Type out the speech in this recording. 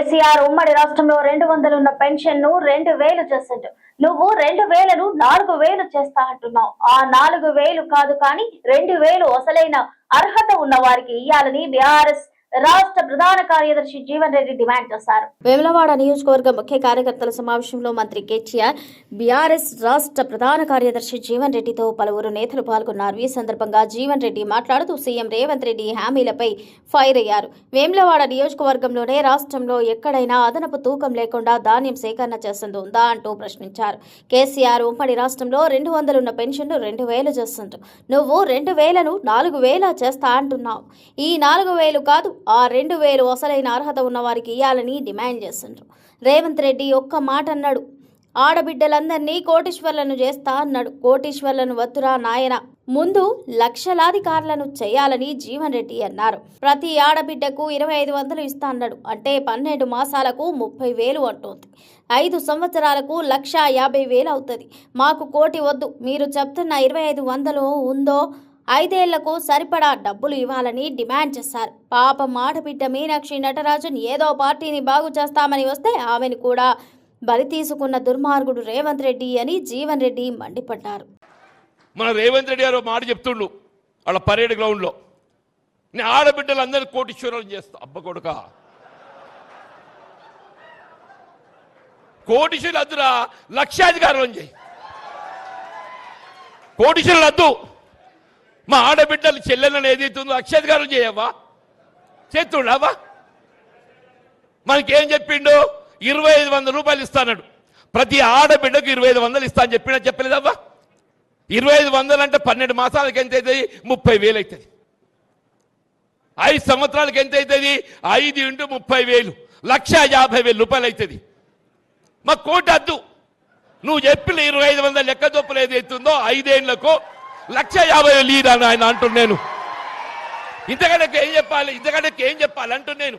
కేసీఆర్ ఉమ్మడి రాష్ట్రంలో 200 ఉన్న పెన్షన్ ను 2000 చేసిండు. నువ్వు 2000ను 4000 చేస్తా అంటున్నావు. ఆ 4000 కాదు కానీ 2000 అసలైన అర్హత ఉన్న వారికి ఇయ్యాలని బీఆర్ఎస్ రాష్ట్ర ప్రధాన కార్యదర్శి జీవన్ రెడ్డి డిమాండ్ చేశారు. వేములవాడ నియోజకవర్గ ముఖ్య కార్యకర్తల సమావేశంలో మంత్రి కేటీఆర్, బీఆర్ఎస్ రాష్ట్ర ప్రధాన కార్యదర్శి జీవన్ రెడ్డితో పలువురు నేతలు పాల్గొన్నారు. ఈ సందర్భంగా జీవన్ రెడ్డి మాట్లాడుతూ సీఎం రేవంత్ రెడ్డి హామీలపై ఫైర్ అయ్యారు. వేములవాడ నియోజకవర్గంలోనే రాష్ట్రంలో ఎక్కడైనా అదనపు తూకం లేకుండా ధాన్యం సేకరణ చేస్తుందా అంటూ ప్రశ్నించారు. కేసీఆర్ ఉమ్మడి రాష్ట్రంలో 200 ఉన్న పెన్షన్ 2000 చేస్తుంటూ నువ్వు 2000ను 4000 చేస్తా అంటున్నావు. ఈ 4000 కాదు, ఆ 2000 అసలైన అర్హత ఉన్న వారికి ఇయ్యాలని డిమాండ్ చేస్తుండ్రు. రేవంత్ రెడ్డి ఒక్క మాట అన్నాడు, ఆడబిడ్డలందరినీ కోటీశ్వర్లను చేస్తా అన్నాడు. కోటీశ్వర్లను వద్దురా నాయన, ముందు లక్షలాధికారులను చేయాలని జీవన్ రెడ్డి అన్నారు. ప్రతి ఆడబిడ్డకు 2500 ఇస్తా అన్నాడు. అంటే 12 మాసాలకు 30,000 అంటోంది. 5 సంవత్సరాలకు 1,50,000 అవుతుంది. మాకు కోటి వద్దు, మీరు చెప్తున్న 2500 ఉందో 5 ఏళ్లకు సరిపడా డబ్బులు ఇవ్వాలని డిమాండ్ చేశారు. పాపం ఆడబిడ్డ మీనాక్షి నటరాజన్ ఏదో పార్టీని బాగు చేస్తామని వస్తే ఆమెను కూడా బలి తీసుకున్న దుర్మార్గుడు రేవంత్ రెడ్డి అని జీవన్ రెడ్డి మండిపడ్డారు. మన రేవంత్ రెడ్డి గారు మాట చెప్తుండు వాళ్ళ పరేడ్ గ్రౌండ్లో, నేను ఆడబిడ్డలందరూ కోటీశ్వరాలు చేస్తా. అబ్బ కొడుక, కోటీశ్వరులు వద్దురా, లక్షాధికారులను చేయి. కోటీశ్వరులు వద్దు, మా ఆడబిడ్డలు చెల్లెలను ఏదైతుందో లక్షాధికారులు చేయవా, చేస్తుండవా? మనకేం చెప్పిండు? 2500 రూపాయలు ఇస్తాడు. ప్రతి ఆడబిడ్డకు 2500 ఇస్తా అని చెప్పినా చెప్పలేదవ్వా? 2500 అంటే 12 మాసాలకు ఎంత అవుతుంది? 30,000 అవుతుంది. 5 సంవత్సరాలకు ఎంత అవుతుంది? 5 × 30,000 1,50,000 రూపాయలు అవుతుంది. మా కోటి వద్దు, నువ్వు చెప్పిన 2500 లెక్క చొప్పులు ఏదైతుందో 5 ఏళ్లకు 1,50,000 లీడ్ అని ఆయన అంటున్నాను. ఇంతకంటే ఏం చెప్పాలి? ఇంతకంటే ఏం చెప్పాలి అంటున్నాను.